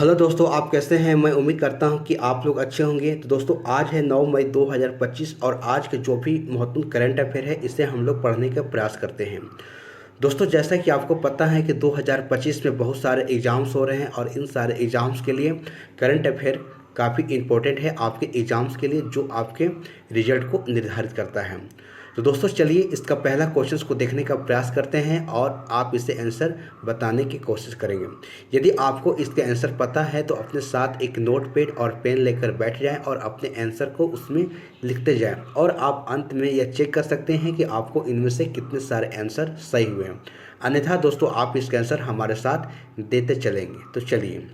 Hello दोस्तों, आप कैसे हैं। मैं उम्मीद करता हूं कि आप लोग अच्छे होंगे। तो दोस्तों, आज है 9 मई 2025 और आज के जो भी महत्वपूर्ण करंट अफेयर है इसे हम लोग पढ़ने का प्रयास करते हैं। दोस्तों, जैसा कि आपको पता है कि 2025 में बहुत सारे एग्ज़ाम्स हो रहे हैं और इन सारे एग्ज़ाम्स के लिए करंट अफेयर काफ़ी इम्पोर्टेंट है आपके एग्ज़ाम्स के लिए, जो आपके रिजल्ट को निर्धारित करता है। तो दोस्तों, चलिए इसका पहला क्वेश्चन को देखने का प्रयास करते हैं और आप इसे आंसर बताने की कोशिश करेंगे। यदि आपको इसके आंसर पता है तो अपने साथ एक नोट पैड और पेन लेकर बैठ जाएं और अपने आंसर को उसमें लिखते जाएं और आप अंत में यह चेक कर सकते हैं कि आपको इनमें से कितने सारे आंसर सही हुए हैं। अन्यथा दोस्तों, आप इसका आंसर हमारे साथ देते चलेंगे। तो चलिए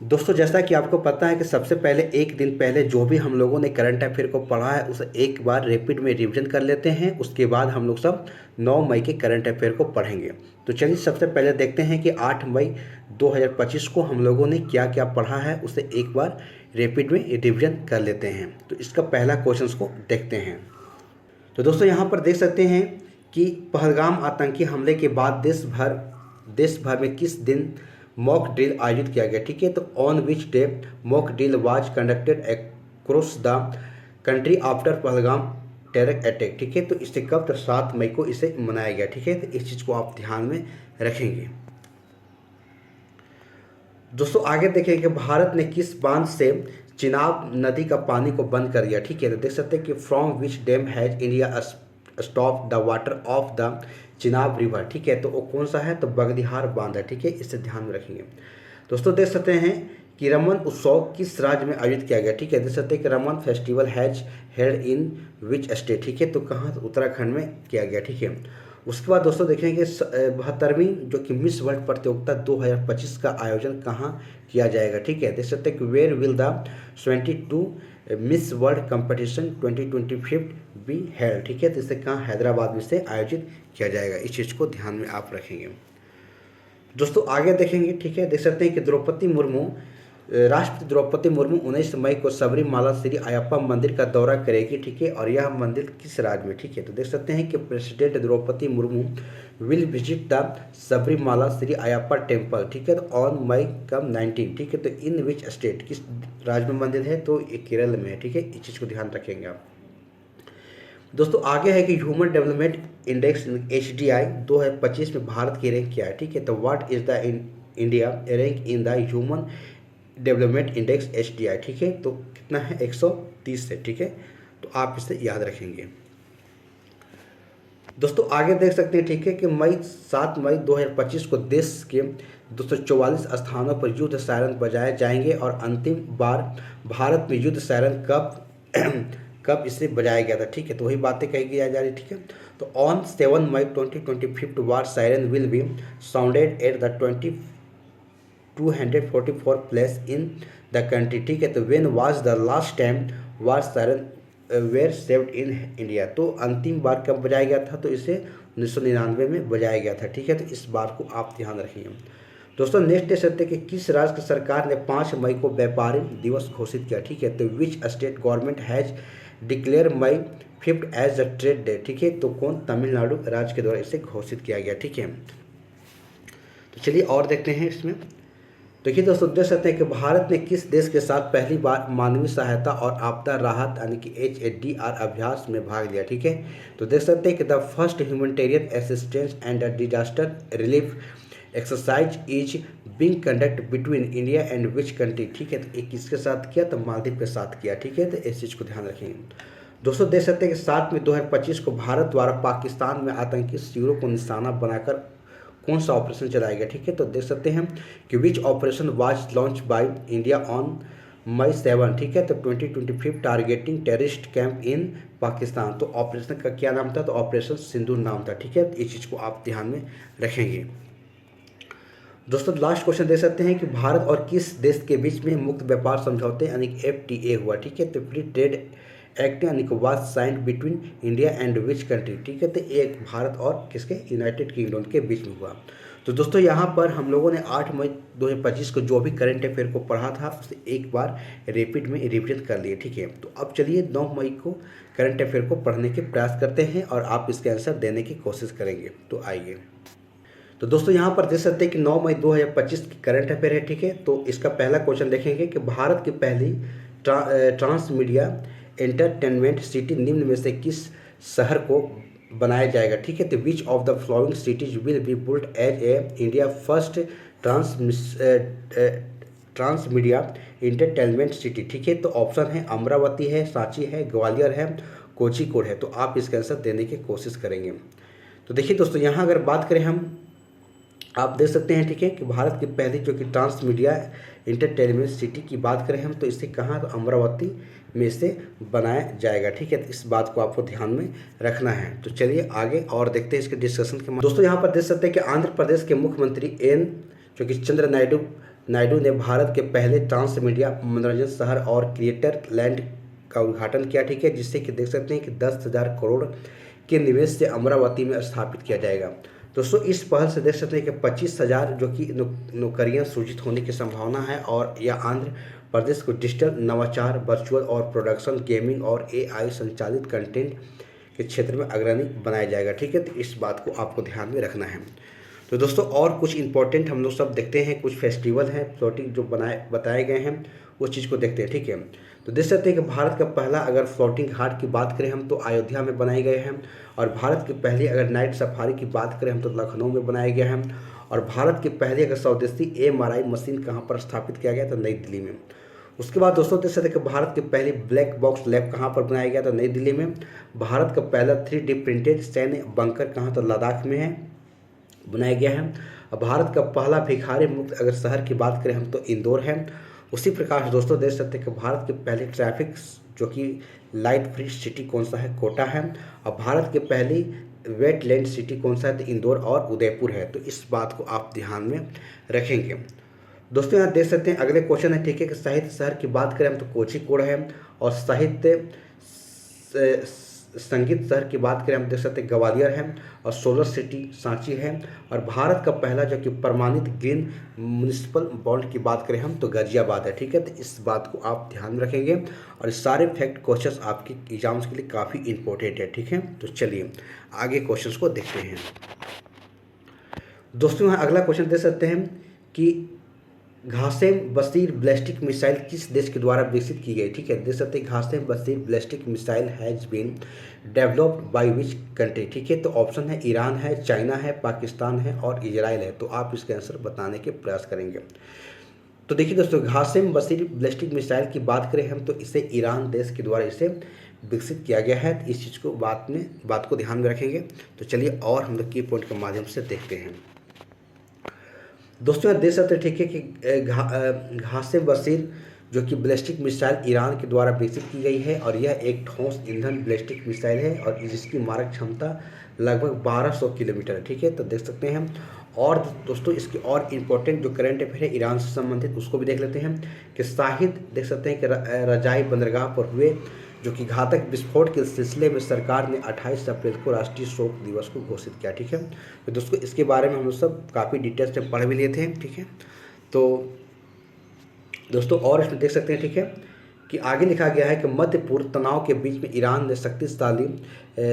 दोस्तों, जैसा कि आपको पता है कि सबसे पहले एक दिन पहले जो भी हम लोगों ने करंट अफेयर को पढ़ा है उसे एक बार रैपिड में रिवीजन कर लेते हैं। उसके बाद हम लोग सब 9 मई के करंट अफेयर को पढ़ेंगे। तो चलिए सबसे पहले देखते हैं कि 8 मई 2025 को हम लोगों ने क्या क्या पढ़ा है, उसे एक बार रैपिड में रिवीजन कर लेते हैं। तो इसका पहला क्वेश्चन को देखते हैं। तो दोस्तों, यहाँ पर देख सकते हैं कि पहलगाम आतंकी हमले के बाद देश भर में किस दिन मॉक ड्रिल आयोजित किया गया। ठीक है, तो on which day mock drill was conducted across the country after Pahalgam terror attack. ठीक है, तो इसे कब, तो 7 मई को इसे मनाया गया। ठीक है, तो इस चीज़ को आप ध्यान में रखेंगे। दोस्तों, आगे देखेंगे भारत ने किस बांध से चिनाब नदी का पानी को बंद कर दिया। ठीक है, तो देख सकते हैं कि from which dam has India stop the water of the Chenab river. ठीक है, तो वो कौन सा है, तो बगदिहार बांध है। ठीक है, इसे ध्यान में रखेंगे। दोस्तों, देख सकते हैं कि रमन उत्सव किस राज्य में आयोजित किया गया। ठीक है, देख सकते हैं कि Raman festival has held in which state. ठीक है, तो कहाँ, तो उत्तराखंड में किया गया। ठीक है, उसके बाद दोस्तों देखेंगे 72वीं जो कि मिस वर्ल्ड प्रतियोगिता 2025 का आयोजन कहाँ किया जाएगा। ठीक है, देख सकते हैं कि where will the 22 miss world competition 2025 be held. ठीक है, तो इसे कहाँ, हैदराबाद में से आयोजित किया जाएगा। इस चीज़ को ध्यान में आप रखेंगे। दोस्तों, आगे देखेंगे। ठीक है, देख सकते हैं कि राष्ट्रपति द्रौपदी मुर्मू 19 मई को सबरीमाला श्री अयप्पा मंदिर का दौरा करेगी। ठीक है, और यह मंदिर किस राज्य में। ठीक है, तो देख सकते हैं कि president Droupadi Murmu will visit the Sabarimala Shri Ayyappa temple. ठीक है, तो ऑन मई कम 19। ठीक है, तो इन विच स्टेट, किस राज्य में मंदिर है, तो ये केरल में है। ठीक है, इस चीज़ को ध्यान रखेंगे आप। दोस्तों, आगे है कि ह्यूमन डेवलपमेंट इंडेक्स HDI 2025 में भारत की रैंक क्या है। ठीक है, तो what is the India rank in the human development index HDI। ठीक है, तो कितना है, 130 से। ठीक है, तो आप इसे याद रखेंगे। दोस्तों, आगे देख सकते हैं। ठीक है, कि 7 मई 2025 को देश के 244 स्थानों पर युद्ध सायरन बजाए जाएंगे और अंतिम बार भारत में युद्ध सायरन कब इसे बजाया गया था। ठीक है, तो वही बातें कही जा रही। ठीक है, तो on 7 May 2025 war siren will be sounded at the 244 place in the country. ठीक है, तो when was the last time war siren were saved in India. तो अंतिम बार कब बजाया गया था, तो इसे 1999 में बजाया गया था। ठीक है, तो इस बार को आप ध्यान रखिए। दोस्तों, नेक्स्ट देख सकते हैं कि किस राज्य की सरकार ने 5 मई को व्यापारी दिवस घोषित किया। ठीक है, तो which state government has declare May 5 as a trade day. ठीक है, तो कौन, तमिलनाडु राज्य के द्वारा इसे घोषित किया गया। ठीक है, तो चलिए और देखते हैं इसमें। देखिए दोस्तों, देख सकते हैं कि भारत ने किस देश के साथ पहली बार मानवीय सहायता और आपदा राहत यानी कि HADR अभ्यास में भाग लिया। ठीक है, तो देख सकते हैं कि the first humanitarian assistance and disaster relief exercise is being conduct between India and which country. ठीक है, तो एक किसके साथ किया, तो मालदीव के साथ किया। ठीक है, तो इस चीज़ को ध्यान रखेंगे। दोस्तों, देख सकते हैं कि 7 में 2025 को भारत द्वारा पाकिस्तान में आतंकी शिविरों को निशाना बनाकर कौन सा ऑपरेशन चलाया गया। ठीक है, तो देख सकते हैं कि which operation was launch by India on May 7। ठीक है, तो 2025 targeting terrorist camp in Pakistan. तो ऑपरेशन का क्या नाम था, तो ऑपरेशन सिंदूर नाम था। ठीक है, तो इस चीज़ को आप ध्यान में रखेंगे। दोस्तों, लास्ट क्वेश्चन देख सकते हैं कि भारत और किस देश के बीच में मुक्त व्यापार समझौते यानी कि FTA हुआ। ठीक है, तो फ्री ट्रेड एक्ट यानी कि was signed between India and which country. ठीक है, तो एक भारत और किसके, यूनाइटेड किंगडम के बीच में हुआ। तो दोस्तों, यहाँ पर हम लोगों ने 8 मई 2025 को जो भी करंट अफेयर को पढ़ा था उसे एक बार रैपिड में रिविजन कर लिए। ठीक है, तो अब चलिए 9 मई को करंट अफेयर को पढ़ने के प्रयास करते हैं और आप इसके आंसर देने की कोशिश करेंगे। तो आइए। तो दोस्तों यहाँ पर देख सकते हैं कि 9 मई 2025 की करंट अफेयर है, ठीक है। तो इसका पहला क्वेश्चन देखेंगे कि भारत की पहली ट्रांस मीडिया एंटरटेनमेंट सिटी निम्न में से किस शहर को बनाया जाएगा, ठीक है। तो which of the following cities will be built as a India first trans media entertainment city, ठीक है। तो ऑप्शन है अमरावती है, सांची है, ग्वालियर है, कोझिकोड है। तो आप इसका आंसर देने की कोशिश करेंगे। तो देखिए दोस्तों, यहाँ अगर बात करें हम, आप देख सकते हैं, ठीक है, कि भारत की पहली जो कि ट्रांस मीडिया इंटरटेनमेंट सिटी की बात करें हम, तो इसे कहाँ, तो अमरावती में इसे बनाया जाएगा, ठीक है। तो इस बात को आपको ध्यान में रखना है। तो चलिए आगे और देखते हैं इसके डिस्कशन के। दोस्तों यहाँ पर देख सकते हैं कि आंध्र प्रदेश के मुख्यमंत्री जो कि चंद्र नायडू ने भारत के पहले ट्रांस मीडिया मनोरंजन शहर और क्रिएटर लैंड का उद्घाटन किया, ठीक है, जिससे कि देख सकते हैं कि 10,000 करोड़ के निवेश से अमरावती में स्थापित किया जाएगा। दोस्तों इस पहल से देख सकते हैं कि 25,000 जो कि नौकरियां सृजित होने की संभावना है, और यह आंध्र प्रदेश को डिजिटल नवाचार, वर्चुअल और प्रोडक्शन, गेमिंग और AI संचालित कंटेंट के क्षेत्र में अग्रणी बनाया जाएगा, ठीक है। तो इस बात को आपको ध्यान में रखना है। तो दोस्तों और कुछ इंपॉर्टेंट हम लोग सब देखते हैं, कुछ फेस्टिवल हैं फ्लोटिंग जो बताए गए हैं, उस चीज़ को देखते हैं, ठीक है। तो देख सकते हैं कि भारत का पहला अगर फ्लोटिंग घाट की बात करें हम, तो अयोध्या में बनाए गए हैं, और भारत की पहली अगर नाइट सफारी की बात करें हम, तो लखनऊ में बनाया गया है, और भारत की पहली अगर स्वदेशी MRI मशीन कहाँ पर स्थापित किया गया, तो नई दिल्ली में। उसके बाद दोस्तों देख सकते हैं कि भारत की पहली ब्लैक बॉक्स लैब कहाँ पर बनाया गया, तो नई दिल्ली में। भारत का पहला 3D प्रिंटेड सैन्य बंकर कहाँ, तो लद्दाख में है, बनाया गया है। और भारत का पहला भिखारी मुक्त अगर शहर की बात करें हम, तो इंदौर है। उसी प्रकार से दोस्तों देख सकते हैं कि भारत की पहली ट्रैफिक जो कि लाइट फ्री सिटी कौन सा है, कोटा है। और भारत की पहली वेटलैंड सिटी कौन सा है, तो इंदौर और उदयपुर है। तो इस बात को आप ध्यान में रखेंगे। दोस्तों यहाँ देख सकते हैं अगले क्वेश्चन है, ठीक है, कि साहित्य शहर की बात करें हम, तो कोझिकोड है, और साहित्य संगीत शहर की बात करें हम, देख सकते हैं ग्वालियर है, और सोलर सिटी सांची है। और भारत का पहला जो कि प्रमाणित ग्रीन म्युनिसिपल बॉन्ड की बात करें हम, तो गाजियाबाद है, ठीक है। तो इस बात को आप ध्यान में रखेंगे, और इस सारे फैक्ट क्वेश्चंस आपके एग्जाम्स के लिए काफ़ी इंपॉर्टेंट है, ठीक है। तो चलिए आगे क्वेश्चंस को देखते हैं। दोस्तों यहाँ अगला क्वेश्चन देख सकते हैं कि घासेम बशीर बैलिस्टिक मिसाइल किस देश के द्वारा विकसित की गई, ठीक है। देख सकते हैं Ghasem Basir ballistic missile has been developed by which country, ठीक है। तो ऑप्शन है ईरान है, चाइना है, पाकिस्तान है और इजराइल है। तो आप इसका आंसर बताने के प्रयास करेंगे। तो देखिए दोस्तों, घासेम बशीर बैलिस्टिक मिसाइल की बात करें हम, तो इसे ईरान देश के द्वारा इसे विकसित किया गया है। इस चीज़ को बात को ध्यान में रखेंगे। तो चलिए और हम लोग की पॉइंट के माध्यम से देखते हैं। दोस्तों यहाँ देख सकते हैं, ठीक है, कि घासेम बशीर जो कि बैलिस्टिक मिसाइल ईरान के द्वारा विकसित की गई है, और यह एक ठोस ईंधन बैलिस्टिक मिसाइल है, और जिसकी मारक क्षमता लगभग 1200 किलोमीटर है, ठीक है। तो देख सकते हैं हम। और दोस्तों इसकी और इम्पोर्टेंट जो करंट अफेयर है ईरान से संबंधित, उसको भी देख लेते हैं। कि शाहिद देख सकते हैं कि रजाई बंदरगाह पर हुए जो कि घातक विस्फोट के सिलसिले में सरकार ने 28 अप्रैल को राष्ट्रीय शोक दिवस को घोषित किया, ठीक है। तो दोस्तों इसके बारे में हम लोग सब काफ़ी डिटेल्स में पढ़ भी लिए थे, ठीक है। तो दोस्तों और इसमें देख सकते हैं, ठीक है, कि आगे लिखा गया है कि मध्य पूर्व तनाव के बीच में ईरान ने शक्तिशाली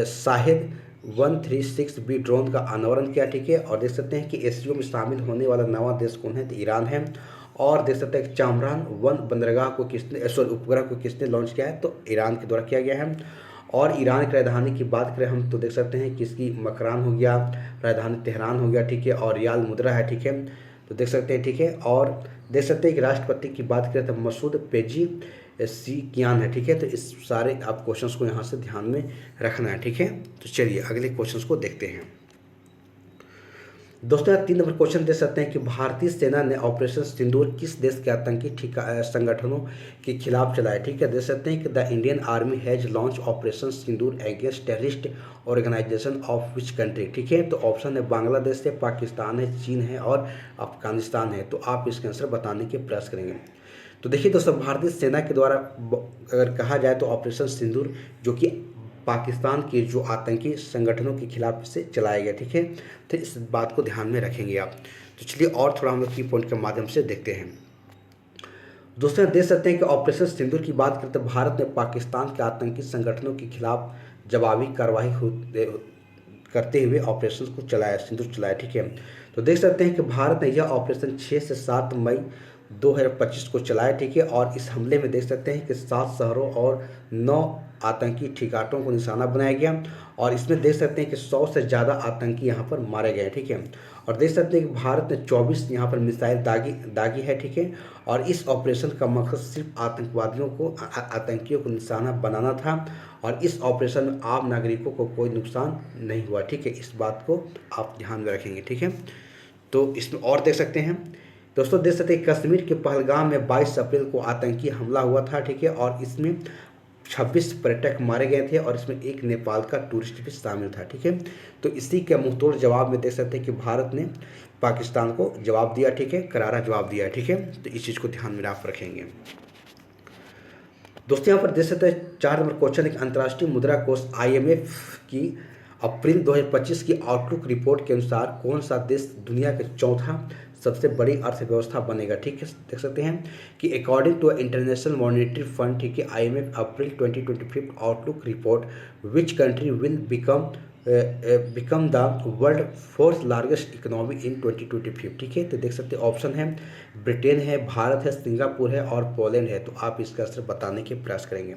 शाहिद 136B ड्रोन का अनावरण किया, ठीक है। और देख सकते हैं कि SCO में शामिल होने वाला नवा देश कौन है, तो ईरान है। और देख सकते हैं कि चामरान 1 बंदरगाह को उपग्रह को किसने लॉन्च किया है, तो ईरान के द्वारा किया गया है। और ईरान की राजधानी की बात करें हम, तो देख सकते हैं कि इसकी मकरान हो गया, राजधानी तेहरान हो गया, ठीक है, और रियाल मुद्रा है, ठीक है। तो देख सकते हैं, ठीक है। और देख सकते हैं कि राष्ट्रपति की बात करें तो मसूद पेज़ेशिकियान है, ठीक है। तो इस सारे आप क्वेश्चंस को यहाँ से ध्यान में रखना है, ठीक है। तो चलिए अगले क्वेश्चंस को देखते हैं। दोस्तों यहाँ 3 नंबर क्वेश्चन दे सकते हैं कि भारतीय सेना ने ऑपरेशन सिंदूर किस देश के आतंकी संगठनों के खिलाफ चलाया, ठीक है। दे सकते हैं कि the Indian army has launch operation Sindoor against terrorist organisation of which country, ठीक है। तो ऑप्शन है बांग्लादेश है, पाकिस्तान है, चीन है और अफगानिस्तान है। तो आप इसका आंसर बताने के प्रयास करेंगे। तो देखिए दोस्तों, भारतीय सेना के द्वारा अगर कहा जाए तो ऑपरेशन सिंदूर जो कि पाकिस्तान के जो आतंकी संगठनों के खिलाफ से चलाया गया, ठीक है। तो इस बात को ध्यान में रखेंगे आप। तो चलिए और थोड़ा हम लोग की पॉइंट के माध्यम से देखते हैं। दोस्तों देख सकते हैं कि ऑपरेशन सिंदूर की बात करते भारत ने पाकिस्तान के आतंकी संगठनों के खिलाफ जवाबी कार्रवाई करते हुए ऑपरेशन को चलाया, सिंदूर चलाया, ठीक है। तो देख सकते हैं कि भारत ने यह ऑपरेशन 6 से 7 मई 2025 को चलाया, ठीक है। और इस हमले में देख सकते हैं कि 7 शहरों और 9 आतंकी ठिकानों को निशाना बनाया गया, और इसमें देख सकते हैं कि 100 से ज़्यादा आतंकी यहाँ पर मारे गए, ठीक है। और देख सकते हैं कि भारत ने 24 यहाँ पर मिसाइल दागी है, ठीक है। और इस ऑपरेशन का मकसद सिर्फ आतंकियों को निशाना बनाना था, और इस ऑपरेशन में आम नागरिकों को कोई नुकसान नहीं हुआ, ठीक है। इस बात को आप ध्यान में रखेंगे, ठीक है। तो इसमें और देख सकते हैं दोस्तों, देख सकते हैं कश्मीर के पहलगाम में 22 अप्रैल को आतंकी हमला हुआ था, ठीक है। और इसमें 26 पर्यटक मारे गए थे, और इसमें एक नेपाल का टूरिस्ट भी शामिल था, ठीक है। तो इसी के मुंहतोड़ जवाब में देख सकते हैं कि भारत ने पाकिस्तान को जवाब दिया, ठीक है, करारा जवाब दिया, ठीक है। तो इस चीज़ को ध्यान में आप रखेंगे दोस्तों। यहाँ पर देख सकते हैं 4 नंबर क्वेश्चन है कि अंतर्राष्ट्रीय मुद्रा कोष IMF की अप्रैल 2025 की आउटलुक रिपोर्ट के अनुसार कौन सा देश दुनिया के चौथा सबसे बड़ी अर्थव्यवस्था बनेगा, ठीक है। देख सकते हैं कि according to international monetary fund, ठीक है, IMF April 2025 outlook report which country will become the world 4th largest economy in 2025, ठीक है। तो देख सकते हैं ऑप्शन है ब्रिटेन है, भारत है, सिंगापुर है और पोलैंड है। तो आप इसका आंसर बताने के प्रयास करेंगे।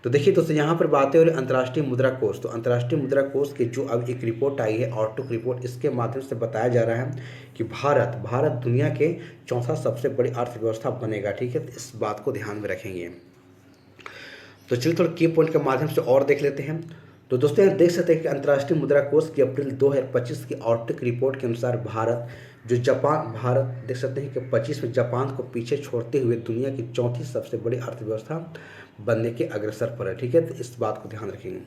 तो देखिए दोस्तों, यहाँ पर बातें हो रही अंतर्राष्ट्रीय मुद्रा कोष। तो अंतर्राष्ट्रीय मुद्रा कोष की जो अब एक रिपोर्ट आई है, आउटलुक रिपोर्ट, इसके माध्यम से बताया जा रहा है कि भारत दुनिया के चौथा सबसे बड़ी अर्थव्यवस्था बनेगा, ठीक है। तो इस बात को ध्यान में रखेंगे। तो चलिए थोड़ा की पॉइंट के माध्यम से और देख लेते हैं। तो दोस्तों यहाँ देख सकते हैं कि अंतर्राष्ट्रीय मुद्रा कोष की अप्रैल 2025 की आउटलुक रिपोर्ट के अनुसार भारत देख सकते हैं कि 25 में जापान को पीछे छोड़ते हुए दुनिया की चौथी सबसे बड़ी अर्थव्यवस्था बनने के अग्रसर पर है, ठीक है। तो इस बात को ध्यान रखेंगे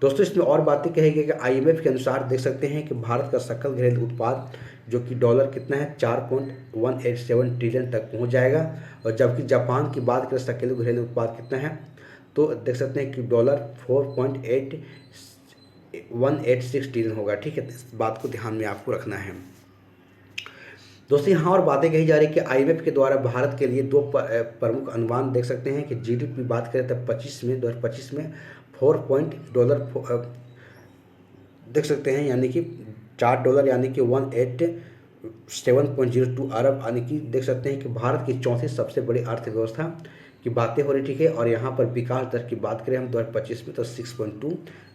दोस्तों। इसमें और बातें कही गई कि IMF के अनुसार देख सकते हैं कि भारत का सकल घरेलू उत्पाद जो कि डॉलर कितना है 4.187 ट्रिलियन तक पहुंच जाएगा, और जबकि जापान की बात करें सकल घरेलू उत्पाद कितना है, तो देख सकते हैं कि डॉलर 4.8186 ट्रिलियन होगा, ठीक है। इस बात को ध्यान में आपको रखना है दोस्तों। यहाँ और बातें कही जा रही है कि IMF के द्वारा भारत के लिए 2 प्रमुख अनुमान देख सकते हैं कि GDP बात करें तो 2025 में $4 देख सकते हैं, यानी कि $4 यानी कि 187.02 अरब, यानी कि देख सकते हैं कि भारत की चौथी सबसे बड़ी अर्थव्यवस्था की बातें हो रही, ठीक है। और यहाँ पर विकास दर की बात करें हम 2025 में तो 6.2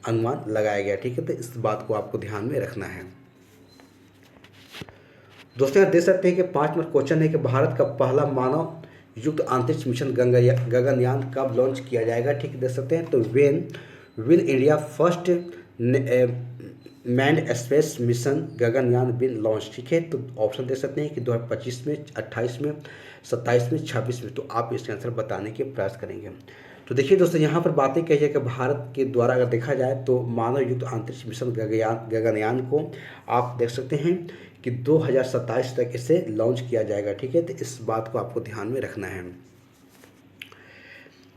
अनुमान लगाया गया, ठीक है। तो इस बात को आपको ध्यान में रखना है दोस्तों। यहाँ देख सकते हैं कि 5 नंबर क्वेश्चन है कि भारत का पहला मानव युक्त अंतरिक्ष मिशन गगनयान कब लॉन्च किया जाएगा, ठीक है। देख सकते हैं तो when will India first manned space mission Gaganyaan will launch, ठीक है। तो ऑप्शन दे सकते हैं कि 2025 में, 28 में, 27 में, 26 में। तो आप इसका आंसर बताने के प्रयास करेंगे। तो देखिए दोस्तों, यहाँ पर बातें कही जाए कि भारत के द्वारा अगर देखा जाए तो मानव युक्त अंतरिक्ष मिशन गगनयान को आप देख सकते हैं कि 2027 तक इसे लॉन्च किया जाएगा, ठीक है। तो इस बात को आपको ध्यान में रखना है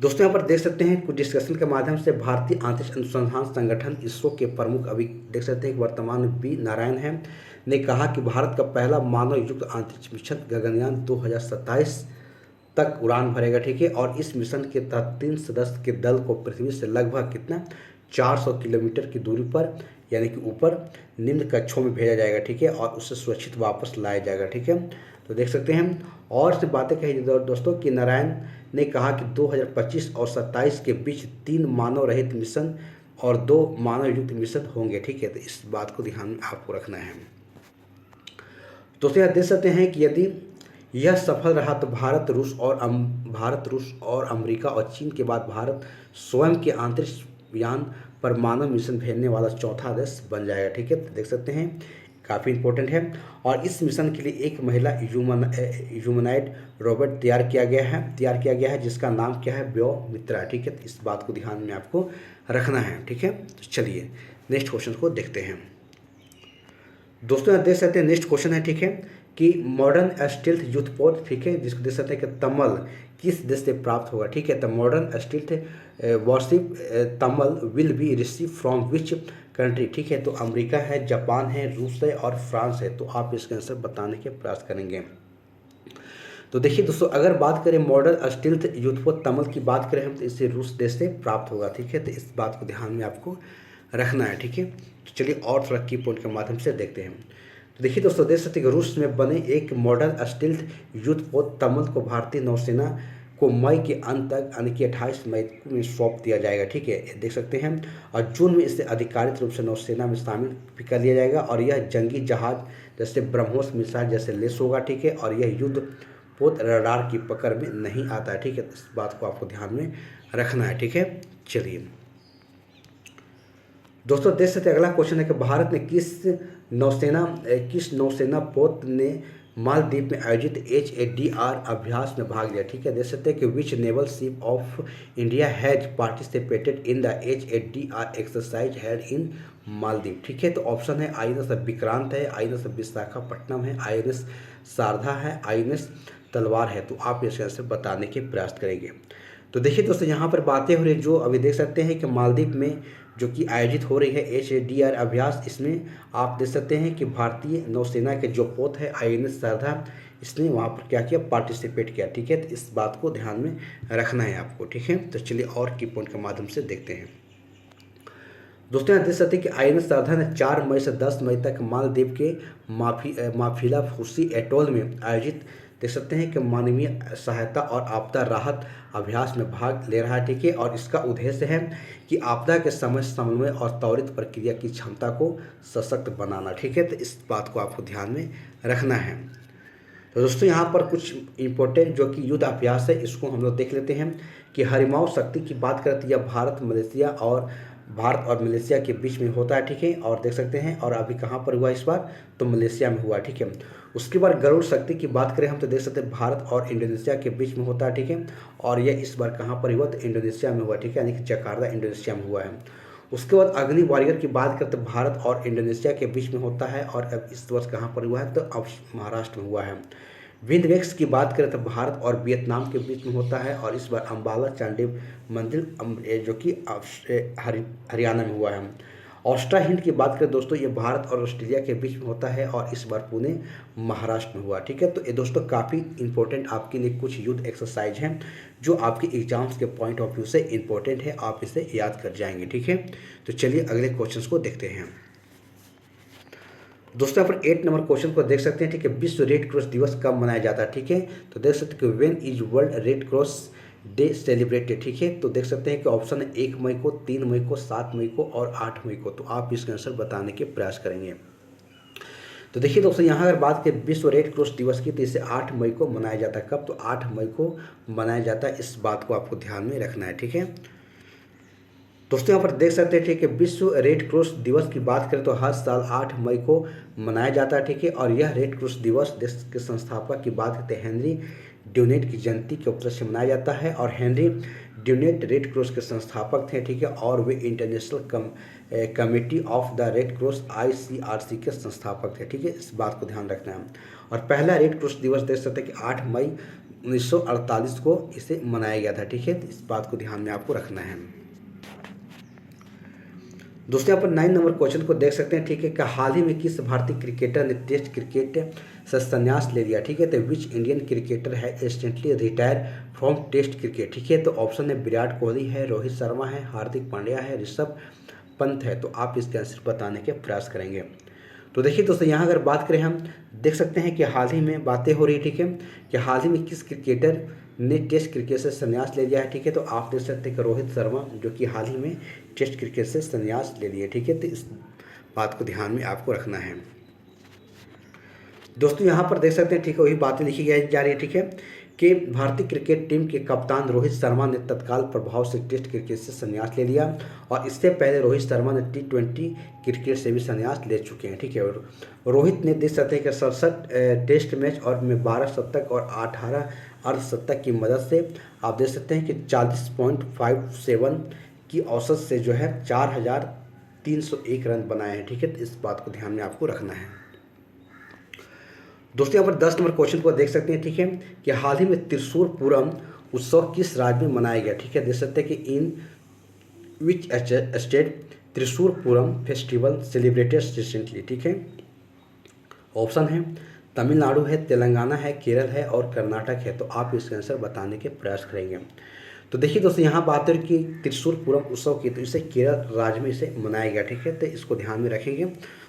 दोस्तों। यहाँ पर देख सकते हैं कुछ डिस्कशन के माध्यम से भारतीय अंतरिक्ष अनुसंधान संगठन इसरो के प्रमुख अभी देख सकते हैं कि वर्तमान में बी नारायण हैं, ने कहा कि भारत का पहला मानव युक्त अंतरिक्ष मिशन गगनयान 2027 तक उड़ान भरेगा, ठीक है। और इस मिशन के तहत 3 सदस्य के दल को पृथ्वी से लगभग कितना 400 किलोमीटर की दूरी पर, यानी कि ऊपर निम्न कक्षों में भेजा जाएगा, ठीक है। और उससे सुरक्षित वापस लाया जाएगा, ठीक है। तो देख सकते हैं और से बातें कही दोस्तों कि नारायण ने कहा कि 2025 और 27 के बीच 3 मानव रहित मिशन और 2 मानव युक्त मिशन होंगे, ठीक है। तो इस बात को ध्यान में आपको रखना है दोस्तों। यहाँ देख सकते हैं कि यदि यह सफल रहा तो भारत, रूस और अमेरिका और चीन के बाद भारत स्वयं के अंतरिक्ष यान पर मानव मिशन भेजने वाला चौथा देश बन जाएगा, ठीक है। तो देख सकते हैं काफ़ी इंपॉर्टेंट है। और इस मिशन के लिए एक महिला ह्यूमनॉइड रोबोट तैयार किया गया है जिसका नाम क्या है, व्योमित्रा, ठीक है। तो इस बात को ध्यान में आपको रखना है, ठीक है। तो चलिए नेक्स्ट क्वेश्चन को देखते हैं दोस्तों। यहाँ देख सकते हैं नेक्स्ट क्वेश्चन है, ठीक है, कि मॉडर्न स्टील्थ युद्धपोत, ठीक है, जिसको देख सकते हैं कि तमल किस देश से प्राप्त होगा, ठीक है। तो modern stealth worship Tamal will be receive from which country, ठीक है। तो अमेरिका है, जापान है, रूस है और फ्रांस है। तो आप इसका आंसर बताने के प्रयास करेंगे। तो देखिए दोस्तों, अगर बात करें मॉडर्न स्टील्थ युद्धपोत तमल की बात करें हम, तो इसे रूस देश से प्राप्त होगा, ठीक है। तो इस बात को ध्यान में आपको रखना है, ठीक है। तो चलिए और थोड़ा की पॉइंट के माध्यम से देखते हैं तो देखिए दोस्तों, देख सकते हैं कि रूस में बने एक मॉडल स्टील्थ युद्धपोत तमल को भारतीय नौसेना को मई के अंत तक यानी कि 28 मई में सौंप दिया जाएगा। ठीक है, देख सकते हैं। और जून में इसे आधिकारिक रूप से नौसेना में शामिल भी कर लिया जाएगा और यह जंगी जहाज जैसे ब्रह्मोस मिसाइल जैसे लेस होगा। ठीक है, और यह युद्ध पोत रडार की पकड़ में नहीं आता है। ठीक है, इस बात को आपको ध्यान में रखना है। ठीक है, चलिए दोस्तों, देख सकते हैं अगला क्वेश्चन है कि भारत ने किस नौसेना पोत ने मालदीव में आयोजित HADR अभ्यास में भाग लिया। ठीक है, देख सकते हैं कि which naval ship of India has participated in the HADR exercise held in Maldives. ठीक है, तो ऑप्शन है INS विक्रांत है, INS विशाखापट्टनम है, INS शारदा है, INS तलवार है। तो आप इसके आंसर बताने के प्रयास करेंगे। तो देखिए दोस्तों, यहाँ पर बातें हो रही जो अभी देख सकते हैं कि मालदीव में जो कि आयोजित हो रही है HADR अभ्यास, इसमें आप देख सकते हैं कि भारतीय नौसेना के जो पोत है INS शारदा, इसने वहाँ पर क्या किया, पार्टिसिपेट किया। ठीक है, तो इस बात को ध्यान में रखना है आपको। ठीक है, तो चलिए और की पॉइंट के माध्यम से देखते हैं। दोस्तों, यहाँ देख सकते हैं कि INS शारदा ने 4 मई से 10 मई तक मालदीव के माफिला फूसी एटोल में आयोजित देख सकते हैं कि मानवीय सहायता और आपदा राहत अभ्यास में भाग ले रहा है। ठीक है, और इसका उद्देश्य है कि आपदा के समय समन्वय और त्वरित प्रक्रिया की क्षमता को सशक्त बनाना। ठीक है, तो इस बात को आपको ध्यान में रखना है। तो दोस्तों, यहाँ पर कुछ इंपॉर्टेंट जो कि युद्ध अभ्यास है, इसको हम लोग देख लेते हैं कि हरिमाऊ शक्ति की बात करती है भारत और मलेशिया के बीच में होता है। ठीक है, और देख सकते हैं और अभी कहाँ पर हुआ इस बार, तो मलेशिया में हुआ। ठीक है, उसके बाद गरुड़ शक्ति की बात करें हम तो देख सकते हैं भारत और इंडोनेशिया के बीच में होता है। ठीक है, और यह इस बार कहाँ पर हुआ, तो इंडोनेशिया में हुआ। ठीक है, यानी कि जकार्ता इंडोनेशिया में हुआ है। उसके बाद अग्नि वॉरियर की बात करते भारत और इंडोनेशिया के बीच में होता है और अब इस वर्ष कहाँ पर हुआ है, तो अब महाराष्ट्र में हुआ है। विंडवेक्स की बात करें तो भारत और वियतनाम के बीच में होता है और इस बार अंबाला चांडी मंदिर जो कि हरियाणा में हुआ है। ऑस्ट्रा हिंद की बात करें दोस्तों, ये भारत और ऑस्ट्रेलिया के बीच में होता है और इस बार पुणे महाराष्ट्र में हुआ। ठीक है, तो ये दोस्तों काफ़ी इंपॉर्टेंट आपके लिए कुछ युद्ध एक्सरसाइज हैं जो आपके एग्जाम्स के पॉइंट ऑफ व्यू से इंपॉर्टेंट है, आप इसे याद कर जाएंगे। ठीक है, तो चलिए अगले क्वेश्चन को देखते हैं। दोस्तों, यहाँ पर 8 नंबर क्वेश्चन को देख सकते हैं। ठीक है, विश्व रेड क्रॉस दिवस कब मनाया जाता है। ठीक है, तो देख सकते हैं कि when is world red cross day celebrated. ठीक है, तो देख सकते हैं कि ऑप्शन है 1 मई को, 3 मई को, 7 मई को और 8 मई को। तो आप इसका आंसर बताने के प्रयास करेंगे। तो देखिए दोस्तों, यहाँ अगर बात करें विश्व रेड क्रॉस दिवस की, तो इसे 8 मई को मनाया जाता है। कब, तो 8 मई को मनाया जाता है। इस बात को आपको ध्यान में रखना है। ठीक है दोस्तों, यहाँ पर देख सकते हैं। ठीक है, विश्व रेड क्रॉस दिवस की बात करें तो हर साल 8 मई को मनाया जाता है। ठीक है, और यह रेड क्रॉस दिवस देश के संस्थापक की बात करते हैं हेनरी ड्यूनेट की जयंती के उपलक्ष्य से मनाया जाता है और हेनरी ड्यूनेट रेड क्रॉस के संस्थापक थे। ठीक है, और वे International Committee of the Red Cross ICRC के संस्थापक थे। ठीक है, इस बात को ध्यान रखना है। और पहला रेड क्रॉस दिवस देख सकते हैं कि 8 मई 1948 को इसे मनाया गया था। ठीक है, तो इस बात को ध्यान में आपको रखना है। दोस्तों, यहाँ पर 9 नंबर क्वेश्चन को देख सकते हैं। ठीक है, कि हाल ही में किस भारतीय क्रिकेटर ने टेस्ट क्रिकेट से संन्यास ले लिया। ठीक है, तो विच इंडियन क्रिकेटर है recently retired from test cricket. ठीक है, तो ऑप्शन है विराट कोहली है, रोहित शर्मा है, हार्दिक पांड्या है, ऋषभ पंत है। तो आप इसके आंसर बताने के प्रयास करेंगे। तो देखिए दोस्तों, यहाँ अगर बात करें हम देख सकते हैं कि हाल ही में बातें हो रही है। ठीक है, कि हाल ही में किस क्रिकेटर ने टेस्ट क्रिकेट से संन्यास ले लिया है। ठीक है, तो आप देख सकते हैं कि रोहित शर्मा जो कि हाल ही में टेस्ट क्रिकेट से संन्यास ले लिए। ठीक है, तो इस बात को ध्यान में आपको रखना है। दोस्तों, यहाँ पर देख सकते हैं। ठीक है, वही बातें लिखी जा रही है। ठीक है, कि भारतीय क्रिकेट टीम के कप्तान रोहित शर्मा ने तत्काल प्रभाव से टेस्ट क्रिकेट से संन्यास ले लिया और इससे पहले रोहित शर्मा ने T20 क्रिकेट से भी संन्यास ले चुके हैं। ठीक है, और रोहित ने देख सकते हैं कि 67 टेस्ट मैच और में 12 शतक और 18 अर्धशतक की मदद से आप देख सकते हैं कि 40.57 की औसत से जो है 4301 रन बनाए हैं। ठीक है, तो इस बात को ध्यान में आपको रखना है। दोस्तों, यहाँ पर 10 नंबर क्वेश्चन को देख सकते हैं। ठीक है, कि हाल ही में त्रिशूर पूरम उत्सव किस राज्य में मनाया गया। ठीक है, देख सकते हैं कि in which state Thrissur Pooram festival celebrated recently. ठीक है, ऑप्शन है तमिलनाडु है, तेलंगाना है, केरल है और कर्नाटक है। तो आप इसका आंसर बताने के प्रयास करेंगे। तो देखिए दोस्तों, यहाँ बात है कि त्रिशूर पूरम उत्सव की, तो इसे केरल राज्य में इसे मनाया गया। ठीक है, तो इसको ध्यान में रखेंगे।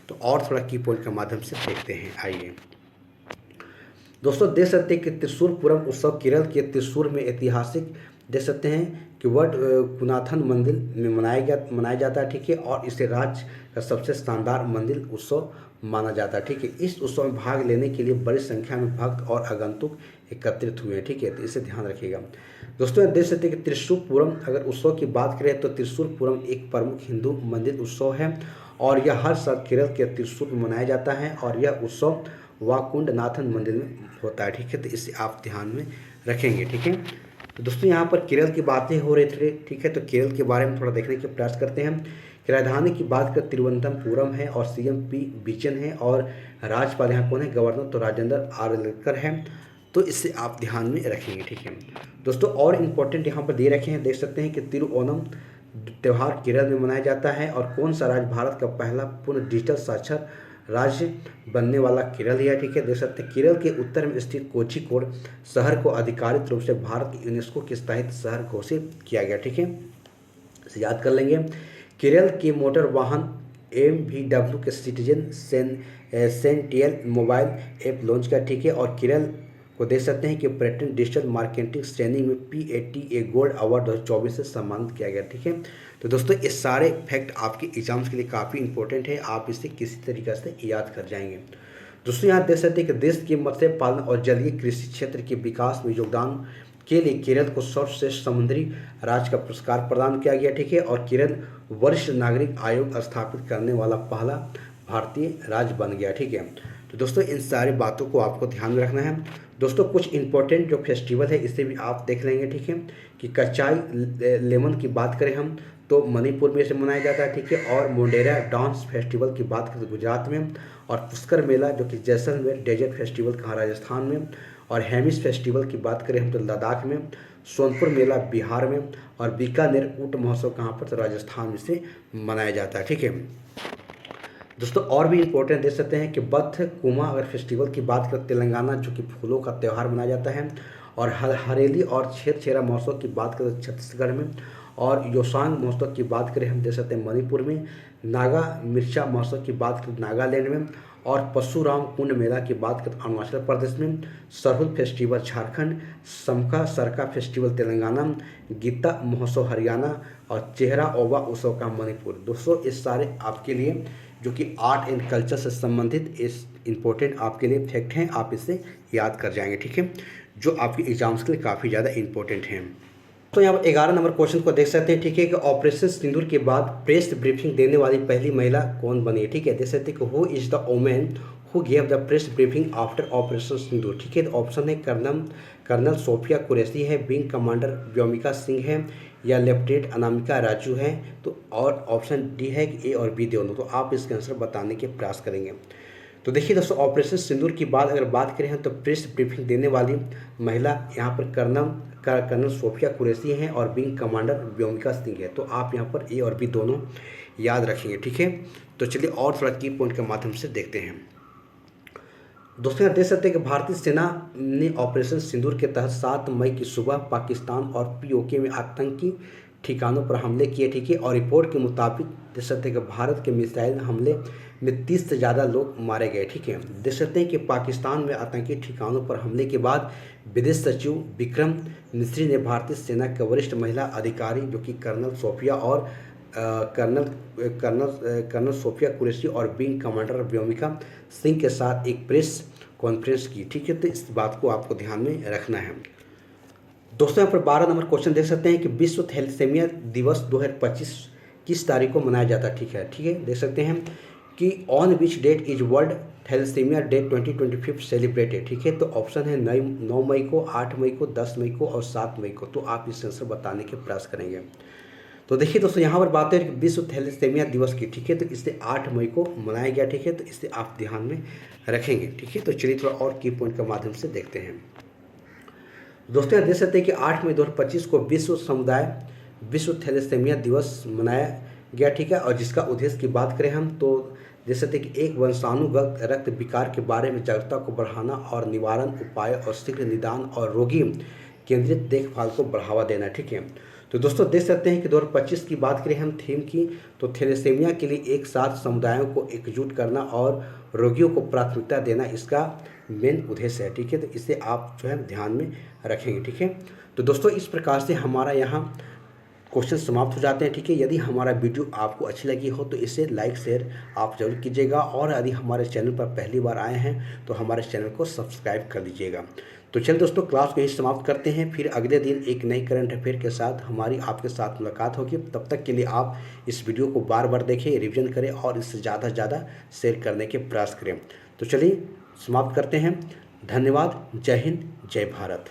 तो और थोड़ा की पॉइंट के माध्यम से देखते हैं, आइए दोस्तों। देख सकते हैं कि त्रिशूर पूरम उत्सव केरल के त्रिशूर में ऐतिहासिक देख सकते हैं कि वट कुनाथन मंदिर में मनाया जाता है, ठीक है। और इसे राज्य का सबसे शानदार मंदिर उत्सव माना जाता है, ठीक है। इस उत्सव में भाग लेने के लिए बड़ी संख्या में भक्त और आगंतुक एकत्रित हुए हैं, ठीक है। तो इसे ध्यान रखिएगा दोस्तों। देख सकते हैं कि त्रिशूर पूरम अगर उत्सव की बात करें तो त्रिशूर पूरम एक प्रमुख हिंदू मंदिर उत्सव है और यह हर साल केरल के त्रिशूर में मनाया जाता है और यह उत्सव वाकुंडनाथन मंदिर में होता है, ठीक है। तो इसे आप ध्यान में रखेंगे, ठीक है। तो दोस्तों यहाँ पर केरल की बातें हो रही थी, ठीक है। तो केरल के बारे में थोड़ा देखने के प्रयास करते हैं। राजधानी की बात कर तिरुवनंतपुरम है और सीएम पी बिजन है और राज्यपाल यहाँ कौन है, गवर्नर तो राजेंद्र आर्लेकर है। तो इससे आप ध्यान में रखेंगे, ठीक है दोस्तों। और इम्पोर्टेंट यहाँ पर दे रखे हैं, देख सकते हैं कि तिरुओनम त्यौहार केरल में मनाया जाता है और कौन सा राज्य भारत का पहला पूर्ण डिजिटल साक्षर राज्य बनने वाला केरल है, ठीक है। देख सकते हैं केरल के उत्तर में स्थित कोझिकोड शहर को आधिकारिक रूप से भारत के यूनेस्को के स्थायी शहर घोषित किया गया, ठीक है। इसे याद कर लेंगे। केरल के मोटर वाहन MVW के सिटीजन सेंटियल मोबाइल ऐप लॉन्च किया, ठीक है। और केरल को देख सकते हैं कि पर्यटन डिजिटल मार्केटिंग श्रेणी में PATA गोल्ड अवार्ड 2024 से सम्मानित किया गया, ठीक है। तो दोस्तों ये सारे फैक्ट आपके एग्जाम्स के लिए काफ़ी इंपॉर्टेंट है, आप इसे किसी तरीके से याद कर जाएंगे। दोस्तों यहाँ देख सकते हैं कि देश के मत्स्य पालन और जलीय कृषि क्षेत्र के विकास में योगदान के लिए केरल को सर्वश्रेष्ठ समुद्री राज्य का पुरस्कार प्रदान किया गया, ठीक है। और केरल वरिष्ठ नागरिक आयोग स्थापित करने वाला पहला भारतीय राज्य बन गया, ठीक है। तो दोस्तों इन सारी बातों को आपको ध्यान में रखना है दोस्तों। कुछ इंपॉर्टेंट जो फेस्टिवल है इसे भी आप देख लेंगे, ठीक है। कि कचाई लेमन की बात करें हम तो मणिपुर में इसे मनाया जाता है, ठीक है। और मोंडेरा डांस फेस्टिवल की बात करें तो गुजरात में, और पुष्कर मेला जो कि जैसलमेर डेजर्ट फेस्टिवल कहाँ राजस्थान में, और हेमिस फेस्टिवल की बात करें हम तो लद्दाख में, सोनपुर मेला बिहार में, और बीकानेर ऊंट महोत्सव कहाँ पर तो राजस्थान में से मनाया जाता है, ठीक है दोस्तों। और भी इंपॉर्टेंट देख सकते हैं कि बथ कुमा अगर फेस्टिवल की बात करें तेलंगाना जो कि फूलों का त्यौहार मनाया जाता है, और हरेली और छेरा महोत्सव की बात करें छत्तीसगढ़ में, और योसांग महोत्सव की बात करें हम देख सकते हैं मणिपुर में, नागा मिर्चा महोत्सव की बात करें नागालैंड में, और परशुराम कुंड मेला की बात करें अरुणाचल प्रदेश में, सरहुल फेस्टिवल झारखंड, समका सरका फेस्टिवल तेलंगाना, गीता महोत्सव हरियाणा, और चेहरा ओबा उत्सव का मणिपुर। दोस्तों इस सारे आपके लिए जो कि आर्ट एंड कल्चर से संबंधित इस इम्पोर्टेंट आपके लिए फैक्ट हैं, आप इसे याद कर जाएंगे, ठीक है। जो आपके एग्जाम्स के लिए काफ़ी ज़्यादा इंपॉर्टेंट हैं। तो यहाँ पर 11 नंबर क्वेश्चन को देख सकते हैं, ठीक है। कि ऑपरेशन सिंदूर के बाद प्रेस ब्रीफिंग देने वाली पहली महिला कौन बनी है, ठीक है। देख सकते हैं कि who is the women who gave the press briefing after Operation Sindoor, ठीक है। तो ऑप्शन है कर्नल सोफिया कुरैशी है, विंग कमांडर व्योमिका सिंह है, या लेफ्टिनेंट अनामिका राजू है। तो और ऑप्शन डी है कि A और B दोनों। तो आप इसका आंसर बताने के प्रयास करेंगे। तो देखिए दोस्तों ऑपरेशन सिंदूर की बात अगर बात करें हम तो प्रेस ब्रीफिंग देने वाली महिला यहाँ पर कर्नल सोफिया कुरैशी हैं और विंग कमांडर व्योमिका सिंह है। तो आप यहाँ पर A और B दोनों याद रखेंगे, ठीक है। तो चलिए और थोड़ा की पॉइंट के माध्यम से देखते हैं। दोस्तों यहाँ देख सकते हैं कि भारतीय सेना ने ऑपरेशन सिंदूर के तहत 7 मई की सुबह पाकिस्तान और POK में आतंकी ठिकानों पर हमले किए, ठीक है। और रिपोर्ट के मुताबिक देख सकते हैं कि भारत के मिसाइल हमले में 30 से ज़्यादा लोग मारे गए, ठीक है। देख सकते हैं कि पाकिस्तान में आतंकी ठिकानों पर हमले के बाद विदेश सचिव विक्रम मिस्री ने भारतीय सेना के वरिष्ठ महिला अधिकारी जो कि कर्नल सोफिया कुरैशी और विंग कमांडर व्योमिका सिंह के साथ एक प्रेस कॉन्फ्रेंस की, ठीक है। तो इस बात को आपको ध्यान में रखना है। दोस्तों यहाँ पर 12 नंबर क्वेश्चन देख सकते हैं कि विश्व थैलेसीमिया दिवस 2025 किस तारीख को मनाया जाता है, ठीक है। देख सकते हैं कि on which date is world thalassemia day 2025 celebrated, ठीक है। तो ऑप्शन है 9 मई को, 8 मई को, 10 मई को और 7 मई को। तो आप इस आंसर बताने के प्रयास करेंगे। तो देखिए दोस्तों यहाँ पर बात है कि विश्व थैलेसीमिया दिवस की, ठीक है। तो इसे 8 मई को मनाया गया, ठीक है। तो इसे आप ध्यान में रखेंगे, ठीक है। तो चलिए थोड़ा और की पॉइंट के माध्यम से देखते हैं। दोस्तों देख सकते हैं कि 8 मई 2025 को विश्व थैलेसीमिया दिवस मनाया गया, ठीक है। और जिसका उद्देश्य की बात करें हम तो देख सकते हैं कि एक वंशानुगत रक्त विकार के बारे में जागरूकता को बढ़ाना और निवारण उपाय और शीघ्र निदान और रोगी केंद्रित देखभाल को बढ़ावा देना, ठीक है। तो दोस्तों देख सकते हैं कि 2025 की बात करें हम थीम की, तो थैलेसीमिया के लिए एक साथ समुदायों को एकजुट करना और रोगियों को प्राथमिकता देना इसका मेन उद्देश्य है। ठीक है, तो इसे आप जो है ध्यान में रखेंगे। ठीक है, तो दोस्तों इस प्रकार से हमारा यहाँ क्वेश्चन समाप्त हो जाते हैं। ठीक है, यदि हमारा वीडियो आपको अच्छी लगी हो तो इसे लाइक शेयर आप जरूर कीजिएगा, और यदि हमारे चैनल पर पहली बार आए हैं तो हमारे चैनल को सब्सक्राइब कर लीजिएगा। तो चलिए दोस्तों, क्लास को यही समाप्त करते हैं, फिर अगले दिन एक नई करंट अफेयर के साथ हमारी आपके साथ मुलाकात होगी। तब तक के लिए आप इस वीडियो को बार बार देखें, रिविजन करें और इससे ज़्यादा से ज़्यादा शेयर करने के प्रयास करें। तो चलिए समाप्त करते हैं। धन्यवाद। जय हिंद, जय भारत।